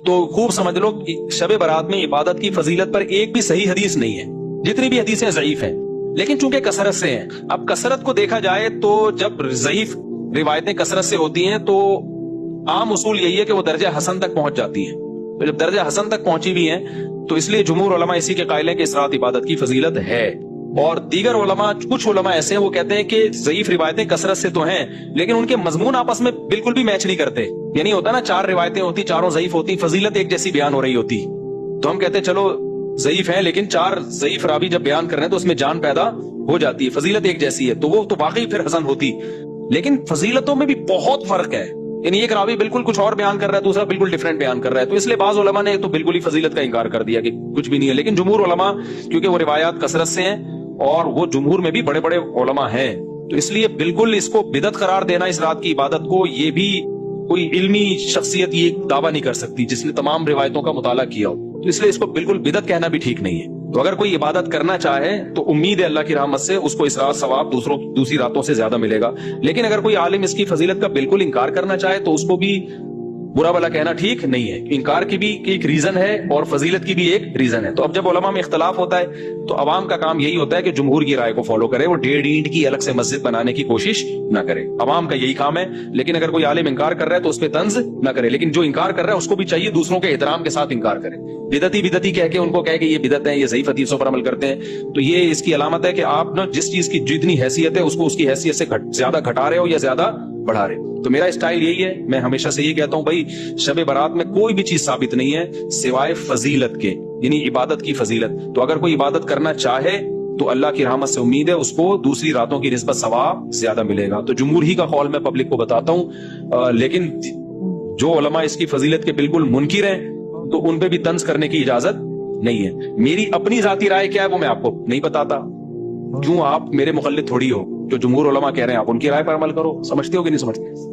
तो खूब समझ लो शब बारात में इबादत की फजीलत पर एक भी सही हदीस नहीं है, जितनी भी हदीसें ज़ईफ हैं, लेकिन चूंकि कसरत से हैं। अब कसरत को देखा जाए तो जब ज़ईफ रिवायतें कसरत से होती हैं तो आम उसूल यही है कि वो दर्जा हसन तक पहुंच जाती हैं। तो जब दर्जा हसन तक पहुंची भी हैं तो इसलिए जुमहूर उलमा इसी के कायल हैं कि इस रात इबादत की फजीलत है। और दीगर उलमा, कुछ उलमा ऐसे हैं वो कहते हैं कि ज़ईफ रिवायतें कसरत से तो हैं लेकिन उनके मजमून आपस में बिल्कुल भी मैच नहीं करते। यानी होता ना, 4 रिवायतें होती, चारों ज़ईफ होती, फजीलत एक जैसी बयान हो रही होती, तो हम कहते हैं चलो ज़ईफ है लेकिन 4 ज़ईफ रावी जब बयान कर रहे हैं तो उसमें जान पैदा हो जाती है, फजीलत एक जैसी है, तो वो तो वाकई फिर हसन होती। लेकिन फजीलतों में भी बहुत फर्क है, यानी एक रावी बिल्कुल कुछ और बयान कर रहा है, दूसरा बिल्कुल डिफरेंट बयान कर रहा है। तो इसलिए बाज़ उलमा ने तो बिल्कुल ही फजीलत का इनकार कर दिया कि कुछ भी नहीं है। लेकिन जुमहूर उलमा, क्योंकि वो रिवायात कसरत से हैं और वो जुमहूर में भी बड़े बड़े उलमा हैं, तो इसलिए बिल्कुल इसको बिदअत करार देना इस रात की इबादत को, ये भी कोई इल्मी शख्सियत ये दावा नहीं कर सकती जिसने तमाम रिवायतों का मुताला किया हो। तो इसलिए इसको बिल्कुल बिदअत कहना भी ठीक नहीं है। तो अगर कोई इबादत करना चाहे तो उम्मीद है अल्लाह की रहमत से उसको इस रात सवाब दूसरी रातों से ज्यादा मिलेगा। लेकिन अगर कोई आलिम इसकी फजीलत का बिल्कुल इंकार करना चाहे तो उसको भी बुरा भला कहना ठीक नहीं है। इनकार की भी एक रीजन है और फजीलत की भी एक रीजन है। तो अब जब उलमा में इख्तलाफ होता है तो अवाम का काम यही होता है कि जुमहूर की राय को फॉलो करे, वो 1.5 ईंट की अलग से मस्जिद बनाने की कोशिश ना करे। अवाम का यही काम है। लेकिन अगर कोई आलिम इनकार कर रहा है तो उस पर तंज ना करे, लेकिन जो इनकार कर रहा है उसको भी चाहिए दूसरों के एहतराम के साथ इनकार करे। बिदती कह के उनको कहे कि ये बिदत है, ये ज़ईफ हदीसों पर अमल करते हैं, तो ये इसकी अलामत है कि आप ना जिस चीज की जितनी हैसियत है उसको उसकी हैसियत से ज्यादा घटा रहे हो या ज्यादा बढ़ा रहे हो। तो मेरा स्टाइल यही है, मैं हमेशा से यही कहता हूं भाई, शब बारात में कोई भी चीज साबित नहीं है सिवाय फजीलत के, यानी इबादत की फजीलत। तो अगर कोई इबादत करना चाहे तो अल्लाह की रहमत से उम्मीद है उसको दूसरी रातों की निस्बत सवाब ज्यादा मिलेगा। तो जुमहूर ही का कौल मैं पब्लिक को बताता हूं। लेकिन जो उलमा इसकी फजीलत के बिल्कुल मुनकिर हैं तो उन पे भी तंज करने की इजाजत नहीं है। मेरी अपनी जाती राय क्या है वो मैं आपको नहीं बताता, क्यों? आप मेरे मुखल्लिद थोड़ी हो। जो जुमहूर उलमा कह रहे हैं आप उनकी राय पर अमल करो। समझते हो कि नहीं समझते?